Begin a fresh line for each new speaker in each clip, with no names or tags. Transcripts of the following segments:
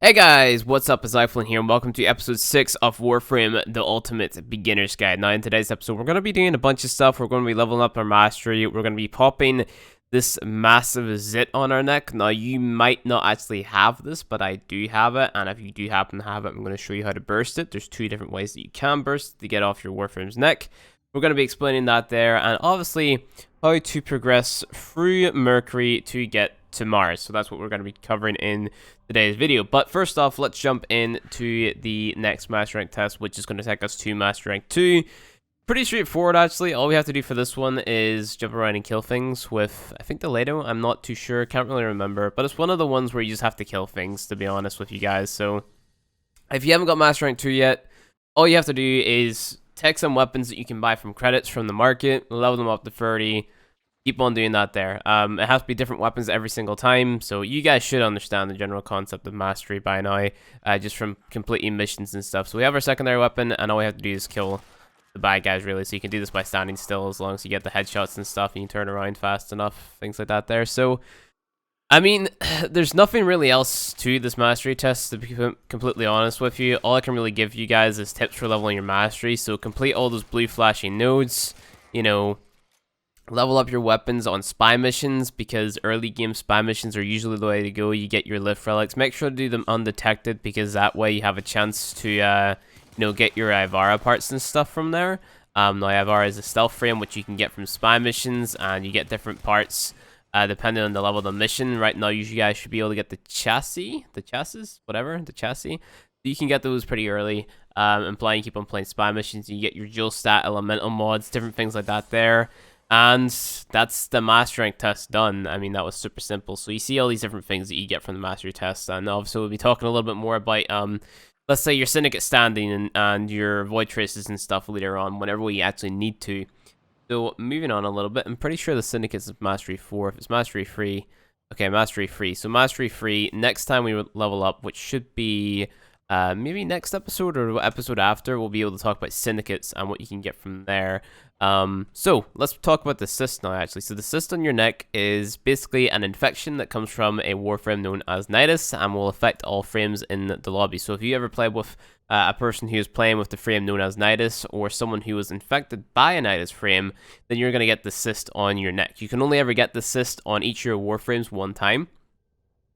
Hey guys, what's up? It's iPhone here, and welcome to episode 6 of Warframe, the Ultimate Beginner's Guide. Now, in today's episode, we're going to be doing a bunch of stuff. We're going to be leveling up our mastery. We're going to be popping this massive zit on our neck. Now, you might not actually have this, but I do have it, and if you do happen to have it, I'm going to show you how to burst it. There's two different ways that you can burst to get off your Warframe's neck. We're going to be explaining that there, and obviously, how to progress through Mercury to get to Mars. So that's what we're going to be covering in today's video. But first off, let's jump into the next Master Rank test, which is going to take us to Master Rank 2. Pretty straightforward, actually. All we have to do for this one is jump around and kill things with, I think, the Lado. I'm not too sure. Can't really remember. But it's one of the ones where you just have to kill things, to be honest with you guys. So if you haven't got Master Rank 2 yet, all you have to do is take some weapons that you can buy from credits from the market, level them up to 30, keep on doing that there. It has to be different weapons every single time, so you guys should understand the general concept of mastery by now, just from completing missions and stuff. So we have our secondary weapon, and all we have to do is kill the bad guys, really. So you can do this by standing still, as long as you get the headshots and stuff, and you turn around fast enough, things like that there. So, I mean, there's nothing really else to this mastery test, to be completely honest with you. All I can really give you guys is tips for leveling your mastery. So complete all those blue flashing nodes, you know, level up your weapons on spy missions, because early game spy missions are usually the way to go. You get your lift relics. Make sure to do them undetected, because that way you have a chance to, you know, get your Ivara parts and stuff from there. Now, Ivara is a stealth frame, which you can get from spy missions, and you get different parts depending on the level of the mission. Right now, you guys should be able to get the chassis. So you can get those pretty early, and keep on playing spy missions. You get your dual stat elemental mods, different things like that there. And that's the Master Rank test done. I mean, that was super simple. So you see all these different things that you get from the Mastery test. And obviously, we'll be talking a little bit more about, let's say, your Syndicate standing and your Void Traces and stuff later on, whenever we actually need to. So, moving on a little bit, I'm pretty sure the Syndicate's is Mastery 4. If it's Mastery 3, okay, Mastery 3. So, Mastery 3, next time we level up, which should be maybe next episode or episode after, we'll be able to talk about Syndicates and what you can get from there. So, let's talk about the cyst now, actually. So, the cyst on your neck is basically an infection that comes from a Warframe known as Nidus, and will affect all frames in the lobby. So, if you ever played with a person who is playing with the frame known as Nidus, or someone who was infected by a Nidus frame, then you're going to get the cyst on your neck. You can only ever get the cyst on each of your Warframes one time.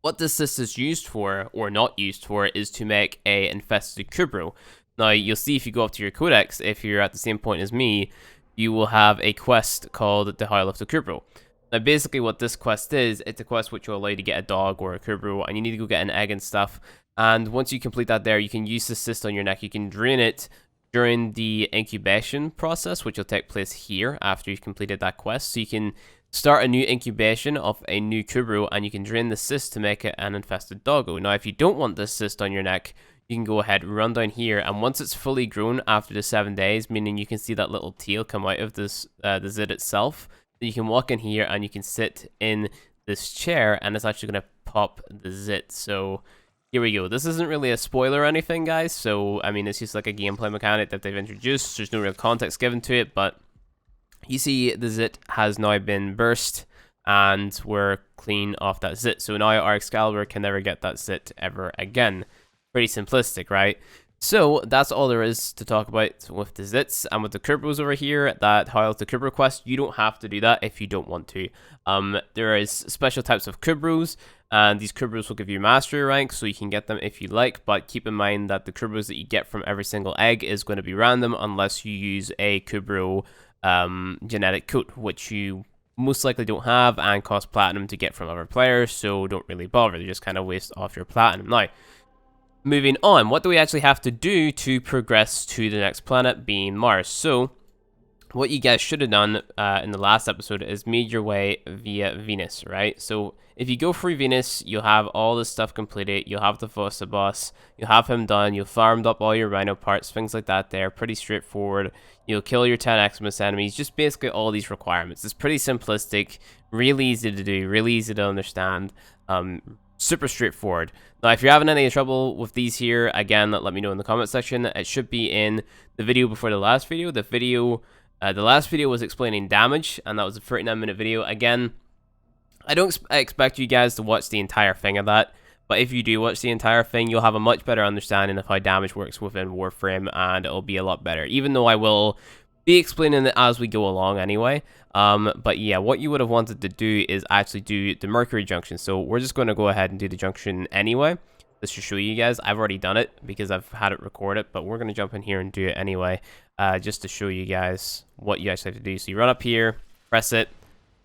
What this cyst is used for, or not used for, is to make a infested Kubro. Now, you'll see if you go up to your codex, if you're at the same point as me, you will have a quest called the Howl of the Kubro. Now, basically what this quest is, it's a quest which will allow you to get a dog or a Kubro, and you need to go get an egg and stuff. And once you complete that there, you can use the cyst on your neck. You can drain it during the incubation process, which will take place here after you've completed that quest. So you can start a new incubation of a new Kubro, and you can drain the cyst to make it an infested doggo. Now, if you don't want this cyst on your neck, you can go ahead and run down here, and once it's fully grown after the 7 days, meaning you can see that little tail come out of this the zit itself, then you can walk in here and you can sit in this chair, and it's actually going to pop the zit. So here we go. This isn't really a spoiler or anything, guys, so I mean, it's just like a gameplay mechanic that they've introduced. There's no real context given to it, but you see the zit has now been burst, and we're clean off that zit. So now our Excalibur can never get that zit ever again. Pretty simplistic, right? So that's all there is to talk about with the zits. And with the Kubros over here, that highlights the Kubro quest, you don't have to do that if you don't want to. There is special types of Kubros, and these Kubros will give you mastery rank, so you can get them if you like, but keep in mind that the Kubros that you get from every single egg is going to be random unless you use a Kubro genetic coat, which you most likely don't have and cost platinum to get from other players, so don't really bother. You just kind of waste off your platinum. Now, moving on, what do we actually have to do to progress to the next planet, being Mars? So, what you guys should have done in the last episode is made your way via Venus, right? So, if you go through Venus, you'll have all this stuff completed. You'll have the Fossa boss. You'll have him done. You'll farmed up all your Rhino parts, things like that there. Pretty straightforward. You'll kill your 10 Xmas enemies. Just basically all these requirements. It's pretty simplistic, really easy to do, really easy to understand. Super straightforward. Now, if you're having any trouble with these here, again, let me know in the comment section. It should be in the video before the last video. The last video was explaining damage, and that was a 39-minute video. Again, I don't expect you guys to watch the entire thing of that, But if you do watch the entire thing, you'll have a much better understanding of how damage works within Warframe, and it'll be a lot better. Even though I will be explaining it as we go along anyway. But yeah, what you would have wanted to do is actually do the Mercury Junction. So we're just going to go ahead and do the Junction anyway. This should show you guys. I've already done it because I've had it recorded, but we're going to jump in here and do it anyway, just to show you guys what you actually have to do. So you run up here, press it,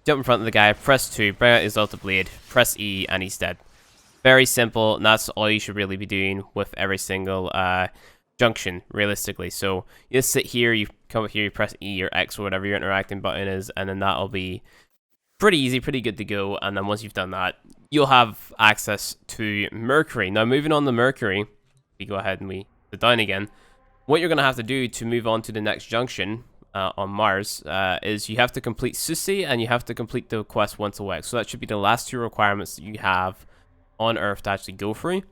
jump in front of the guy, press 2, bring out his Ultra Blade, press E, and he's dead. Very simple, and that's all you should really be doing with every single junction, realistically. So you just sit here, you come up here, you press E or X or whatever your interacting button is, and then that'll be pretty easy, pretty good to go. And then once you've done that, you'll have access to Mercury. Now, moving on to Mercury, we go ahead and we sit down again. What you're going to have to do to move on to the next junction on Mars is you have to complete Susi and you have to complete the quest once a week. So that should be the last 2 requirements that you have on Earth to actually go through.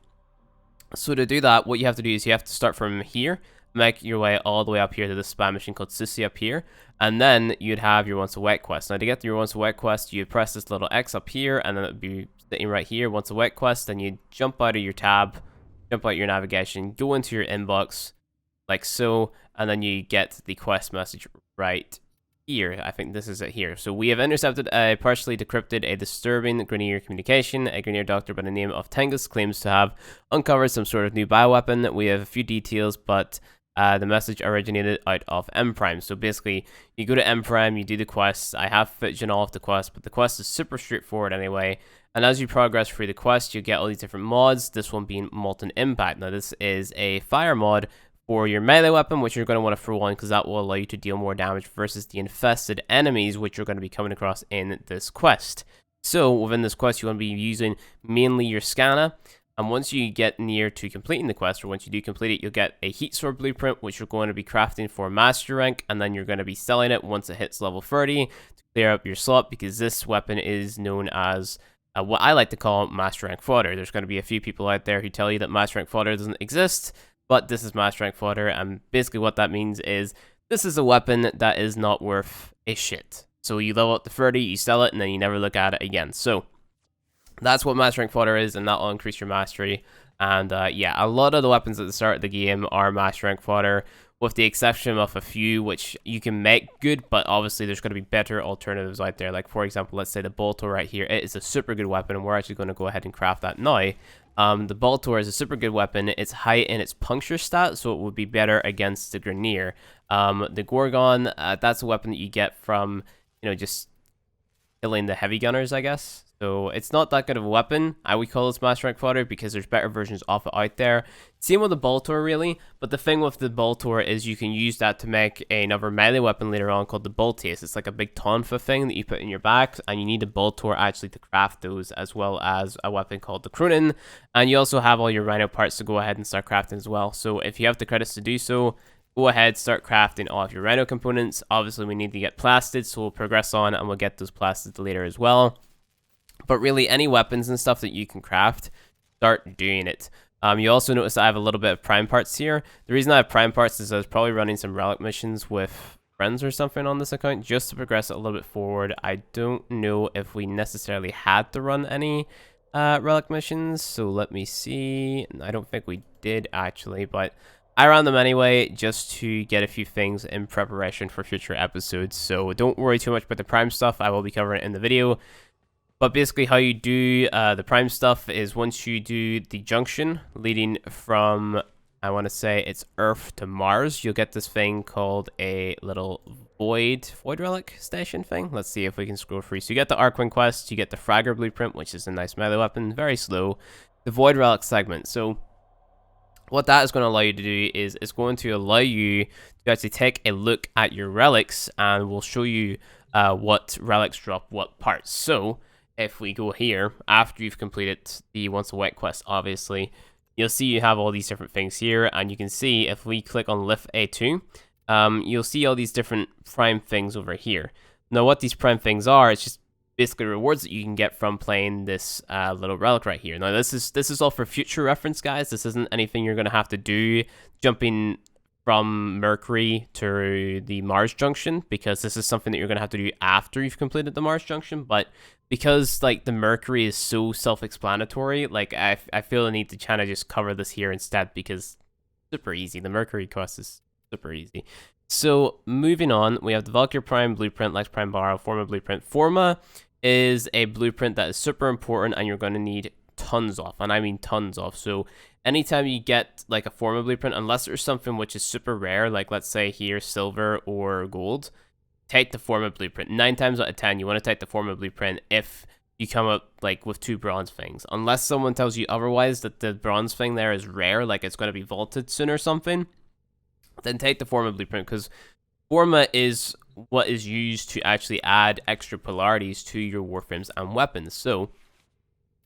So to do that, what you have to do is you have to start from here, make your way all the way up here to this spam mission called Susi up here, and then you'd have your once a week quest. Now to get to your once a week quest, you press this little X up here, and then it would be sitting right here, once a week quest, then you jump out of your tab, jump out your navigation, go into your inbox, like so, and then you get the quest message right here. I think this is it here. So we have intercepted a partially decrypted, a disturbing Grineer communication. A Grineer doctor by the name of Tengus claims to have uncovered some sort of new bioweapon. We have a few details, but the message originated out of M Prime. So basically, you go to M Prime, you do the quest. I have footage and all of the quest, but the quest is super straightforward anyway. And as you progress through the quest, you get all these different mods. This one being Molten Impact. Now this is a fire mod for your melee weapon, which you're going to want to throw on because that will allow you to deal more damage versus the infested enemies, which you're going to be coming across in this quest. So within this quest, you want to be using mainly your scanner, and once you get near to completing the quest, or once you do complete it, you'll get a heat sword blueprint, which you're going to be crafting for master rank, and then you're going to be selling it once it hits level 30 to clear up your slot, because this weapon is known as what I like to call master rank fodder. There's going to be a few people out there who tell you that master rank fodder doesn't exist, but this is master rank fodder, and basically what that means is this is a weapon that is not worth a shit. So you level up to 30, you sell it, and then you never look at it again. So that's what master rank fodder is, and that'll increase your mastery. And yeah, a lot of the weapons at the start of the game are master rank fodder, with the exception of a few which you can make good, but obviously there's going to be better alternatives out there. Like for example, let's say the Boltor right here. It is a super good weapon, and we're actually going to go ahead and craft that now. The Boltor is a super good weapon. It's high in its puncture stat, so it would be better against the Grineer. The Gorgon, that's a weapon that you get from, you know, just killing the heavy gunners, I guess. So it's not that good of a weapon. I would call this master rank fodder because there's better versions of it out there. Same with the Boltor, really. But the thing with the Boltor is you can use that to make another melee weapon later on called the Boltace. It's like a big tonfa thing that you put in your back, and you need a Boltor actually to craft those, as well as a weapon called the Cronin. And you also have all your Rhino parts to go ahead and start crafting as well. So if you have the credits to do so, go ahead, start crafting all of your Rhino components. Obviously, we need to get plasted, so we'll progress on and we'll get those plasted later as well. But really, any weapons and stuff that you can craft, start doing it. You also notice I have a little bit of prime parts here. The reason I have prime parts is I was probably running some relic missions with friends or something on this account just to progress it a little bit forward. I don't know if we necessarily had to run any relic missions, so let me see. I don't think we did actually, but I ran them anyway just to get a few things in preparation for future episodes. So don't worry too much about the prime stuff. I will be covering it in the video. But basically how you do the prime stuff is once you do the junction leading from, I want to say it's Earth to Mars, you'll get this thing called a little void relic station thing. Let's see if we can scroll through. So you get the Arcwing quest, you get the Fragger blueprint, which is a nice melee weapon, very slow. The void relic segment. So what that is going to allow you to do is it's going to allow you to actually take a look at your relics, and we'll show you what relics drop what parts. So if we go here, after you've completed the once a week quest, obviously, you'll see you have all these different things here, and you can see if we click on lift A2, you'll see all these different prime things over here. Now, what these prime things are, it's just basically rewards that you can get from playing this little relic right here. Now, this is all for future reference, guys. This isn't anything you're going to have to do jumping from Mercury to the Mars Junction, because this is something that you're going to have to do after you've completed the Mars Junction. But because like the Mercury is so self-explanatory, like I feel the need to kind of just cover this here instead, because super easy. The Mercury quest is super easy. So moving on, we have the Valkyrie Prime Blueprint, Lex Prime Borrow, Forma Blueprint. Forma is a blueprint that is super important and you're going to need tons of, and I mean tons of. So anytime you get like a Forma Blueprint, unless there's something which is super rare, like let's say here silver or gold, take the Forma Blueprint. 9 times out of 10 you want to take the Forma Blueprint if you come up like with 2 bronze things, unless someone tells you otherwise that the bronze thing there is rare, like it's going to be vaulted soon or something. Then take the Forma Blueprint, because Forma is what is used to actually add extra polarities to your Warframes and weapons. So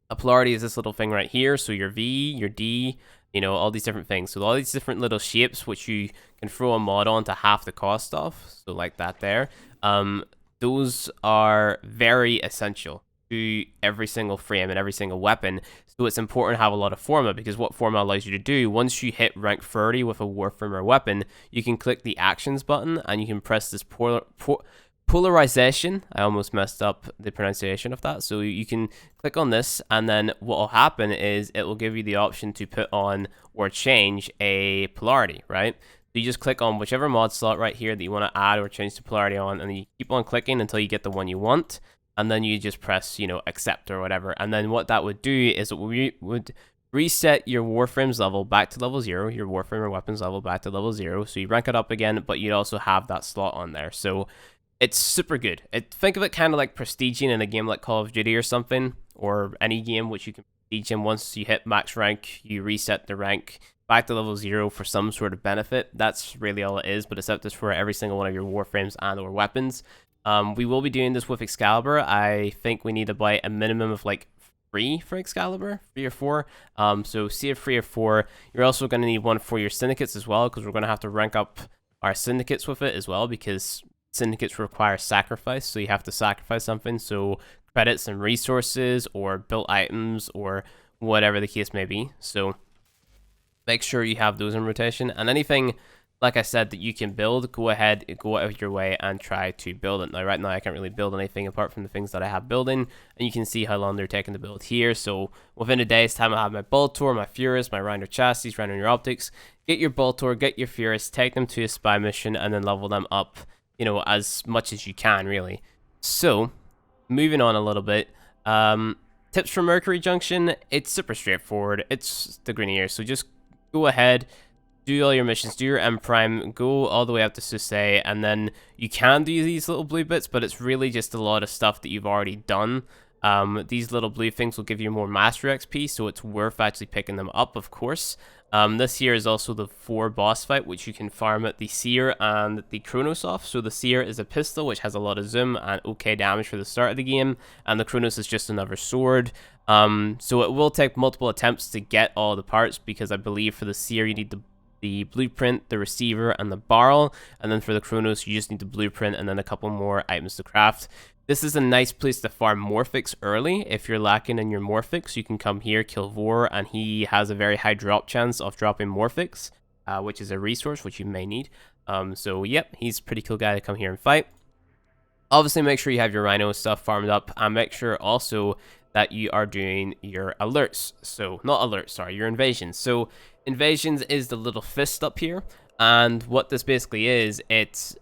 a polarity is this little thing right here. So your V, your D, you know, all these different things. So all these different little shapes which you can throw a mod on to half the cost of. So like that there. Those are very essential to every single frame and every single weapon. So it's important to have a lot of Forma, because what Forma allows you to do, once you hit rank 30 with a Warframe or weapon, you can click the actions button and you can press this polarization. I almost messed up the pronunciation of that. So you can click on this, and then what will happen is it will give you the option to put on or change a polarity, right? So you just click on whichever mod slot right here that you want to add or change the polarity on, and then you keep on clicking until you get the one you want. And then you just press, you know, accept or whatever. And then what that would do is it would reset your Warframes level back to level 0, your Warframe or weapons level back to level 0. So you rank it up again, but you'd also have that slot on there. So it's super good. Think of it kind of like prestiging in a game like Call of Duty or something, or any game which you can prestige in. Once you hit max rank, you reset the rank back to level 0 for some sort of benefit. That's really all it is, but except it's for every single one of your Warframes and or weapons. We will be doing this with Excalibur. I think we need to buy a minimum of like 3 for Excalibur, 3 or 4. So see if 3 or 4. You're also going to need one for your syndicates as well, because we're going to have to rank up our syndicates with it as well, because syndicates require sacrifice. So you have to sacrifice something. So credits and resources or built items or whatever the case may be. So make sure you have those in rotation, and anything, like I said, that you can build, go ahead, go out of your way and try to build it. Now, right now, I can't really build anything apart from the things that I have building, and you can see how long they're taking to build here. So within a day's time, I have my Boltor, my Furus, my Reiner chassis, Reiner your optics. Get your Boltor, get your Furus, take them to a spy mission, and then level them up, you know, as much as you can, really. So, moving on a little bit, tips for Mercury Junction, it's super straightforward. It's the Grenier, so just go ahead, do all your missions, do your M Prime, go all the way up to Susei, and then you can do these little blue bits, but it's really just a lot of stuff that you've already done. These little blue things will give you more Master XP, so it's worth actually picking them up, of course. This here is also the 4 boss fight, which you can farm at the Seer and the Chronos off. So the Seer is a pistol, which has a lot of zoom and okay damage for the start of the game, and the Chronos is just another sword. So it will take multiple attempts to get all the parts, because I believe for the Seer you need the blueprint, the receiver, and the barrel, and then for the Chronos you just need the blueprint and then a couple more items to craft. This is a nice place to farm Morphics early. If you're lacking in your Morphics, you can come here, kill Vor, and he has a very high drop chance of dropping Morphics, which is a resource which you may need. So yep, he's a pretty cool guy to come here and fight. Obviously, make sure you have your Rhino stuff farmed up, and make sure also that you are doing your alerts. So, not alerts, sorry, your invasions. So, invasions is the little fist up here. And what this basically is, it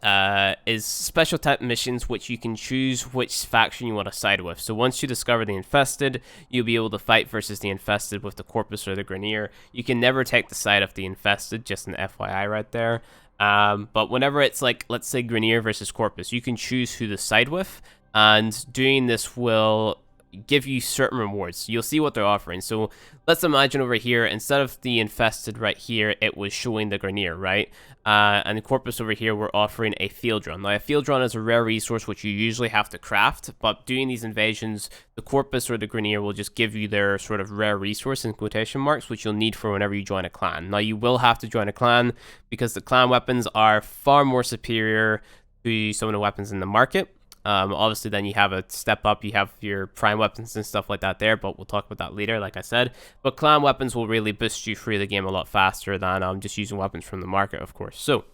is special type missions which you can choose which faction you want to side with. So once you discover the Infested, you'll be able to fight versus the Infested with the Corpus or the Grenier. You can never take the side of the Infested, just an FYI right there. But whenever it's like, let's say Grenier versus Corpus, you can choose who to side with. And doing this will give you certain rewards. You'll see what they're offering. So let's imagine over here, instead of the Infested right here, it was showing the Grenier, right? And the Corpus over here, we're offering a Field Drone. Now, a Field Drone is a rare resource which you usually have to craft, but doing these invasions, the Corpus or the Grenier will just give you their sort of rare resource in quotation marks, which you'll need for whenever you join a clan. Now, you will have to join a clan because the clan weapons are far more superior to some of the weapons in the market. Obviously, then you have a step up, you have your prime weapons and stuff like that there, but we'll talk about that later, like I said. But clan weapons will really boost you through the game a lot faster than just using weapons from the market, of course. So,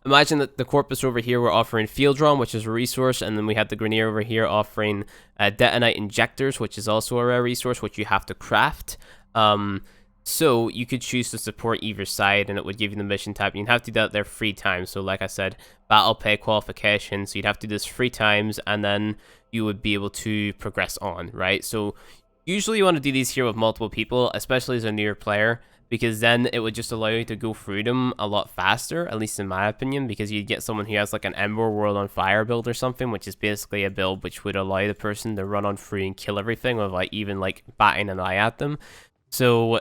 imagine that the corpus over here we're offering field drum, which is a resource, and then we have the Grenier over here offering detonite injectors, which is also a rare resource, which you have to craft. So you could choose to support either side, and it would give you the mission type. You'd have to do that there 3 times. So like I said, battle pay qualification. So you'd have to do this 3 times, and then you would be able to progress on, right? So usually you want to do these here with multiple people, especially as a newer player, because then it would just allow you to go through them a lot faster, at least in my opinion, because you'd get someone who has like an Ember World on Fire build or something, which is basically a build which would allow the person to run on through and kill everything without even like batting an eye at them. So,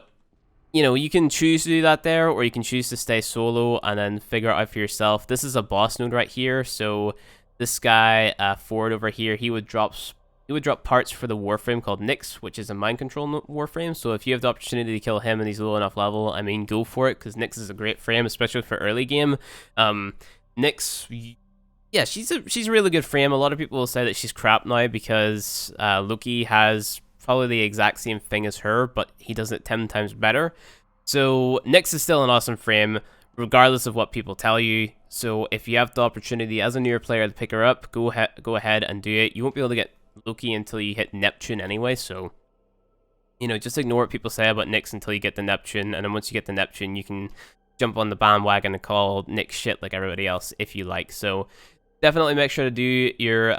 you know, you can choose to do that there, or you can choose to stay solo and then figure it out for yourself. This is a boss node right here, so this guy, Ford over here, he would drop parts for the Warframe called Nyx, which is a mind control Warframe. So if you have the opportunity to kill him and he's low enough level, I mean, go for it, because Nyx is a great frame, especially for early game. Nyx, yeah, she's a really good frame. A lot of people will say that she's crap now because Loki has probably the exact same thing as her, but he does it 10 times better. So Nyx is still an awesome frame, regardless of what people tell you. So if you have the opportunity as a newer player to pick her up, go ahead and do it. You won't be able to get Loki until you hit Neptune anyway, so, you know, just ignore what people say about Nyx until you get the Neptune, and then once you get the Neptune, you can jump on the bandwagon and call Nyx shit like everybody else if you like. So definitely make sure to do your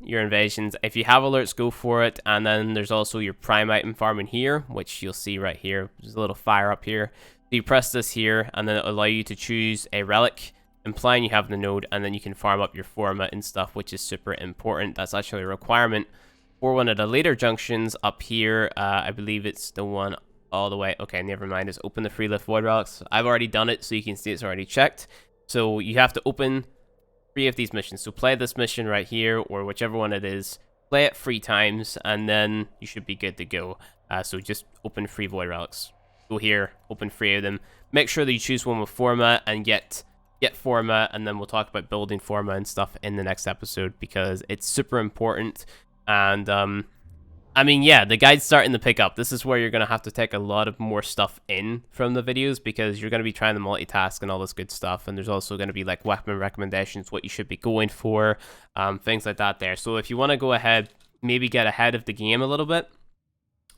invasions. If you have alerts, go for it. And then there's also your prime item farming here, which you'll see right here. There's a little fire up here. So you press this here, and then it'll allow you to choose a relic, implying you have the node, and then you can farm up your forma and stuff, which is super important. That's actually a requirement for one of the later junctions up here. I believe it's the one all the way. Okay, never mind. Just open the free lift void relics. I've already done it, so you can see it's already checked. So you have to open 3 of these missions. So play this mission right here, or whichever one it is. Play it 3 times, and then you should be good to go. So just open 3 void relics. Go here, open 3 of them. Make sure that you choose one with forma and get forma, and then we'll talk about building forma and stuff in the next episode, because it's super important. And I mean, yeah, the guide's starting to pick up. This is where you're going to have to take a lot of more stuff in from the videos, because you're going to be trying to multitask and all this good stuff. And there's also going to be like weapon recommendations, what you should be going for, things like that there. So if you want to go ahead, maybe get ahead of the game a little bit,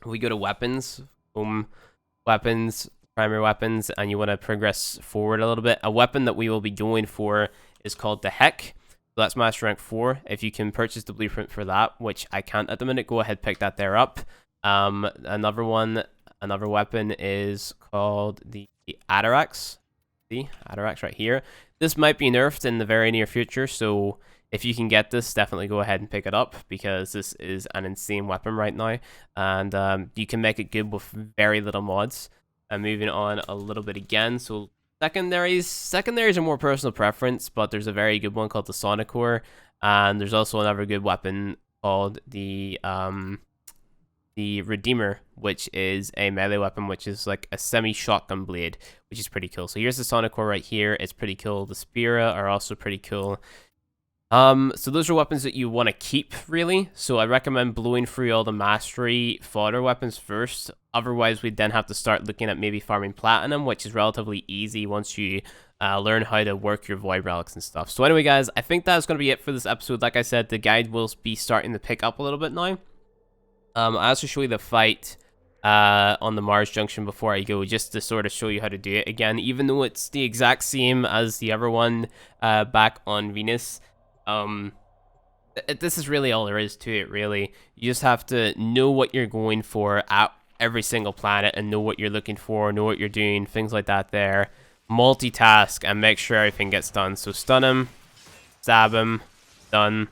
we go to weapons, weapons, primary weapons, and you want to progress forward a little bit. A weapon that we will be going for is called the Heck. So that's Master Rank 4. If you can purchase the blueprint for that, which I can't at the minute, go ahead, pick that there up. Another weapon is called the Atarax. See, Atarax right here. This might be nerfed in the very near future, so if you can get this, definitely go ahead and pick it up, because this is an insane weapon right now, and you can make it good with very little mods. And moving on a little bit again, so secondaries are more personal preference, but there's a very good one called the Sonic Core, and there's also another good weapon called the Redeemer, which is a melee weapon, which is like a semi-shotgun blade, which is pretty cool. So here's the Sonic Core right here. It's pretty cool. The Spira are also pretty cool. So those are weapons that you want to keep, really. So I recommend blowing through all the mastery fodder weapons first. Otherwise, we'd then have to start looking at maybe farming platinum, which is relatively easy once you learn how to work your void relics and stuff. So anyway, guys, I think that's going to be it for this episode. Like I said, the guide will be starting to pick up a little bit now. I also show you the fight on the Mars Junction before I go, just to sort of show you how to do it again, even though it's the exact same as the other one back on Venus. This is really all there is to it, really. You just have to know what you're going for at every single planet, and know what you're looking for, know what you're doing, things like that there. Multitask and make sure everything gets done. So stun him, stab him, done.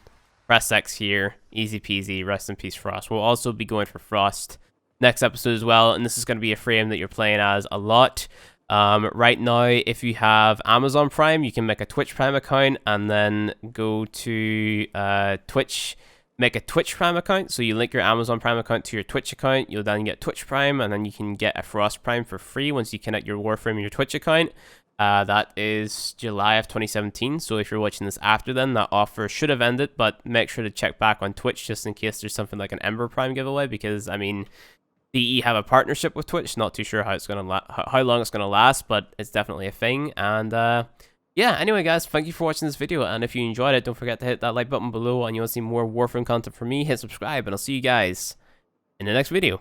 Press X here, easy peasy, rest in peace Frost. We'll also be going for Frost next episode as well, and this is going to be a frame that you're playing as a lot. Right now, if you have Amazon Prime, you can make a Twitch Prime account, and then go to Twitch, make a Twitch Prime account. So you link your Amazon Prime account to your Twitch account, you'll then get Twitch Prime, and then you can get a Frost Prime for free once you connect your Warframe and your Twitch account. That is July of 2017, so if you're watching this after then, that offer should have ended, but make sure to check back on Twitch just in case there's something like an Ember Prime giveaway, because, I mean, DE have a partnership with Twitch. Not too sure how it's gonna how long it's gonna last, but it's definitely a thing. And yeah, anyway guys, thank you for watching this video, and if you enjoyed it, don't forget to hit that like button below, and you want to see more Warframe content from me, hit subscribe, and I'll see you guys in the next video.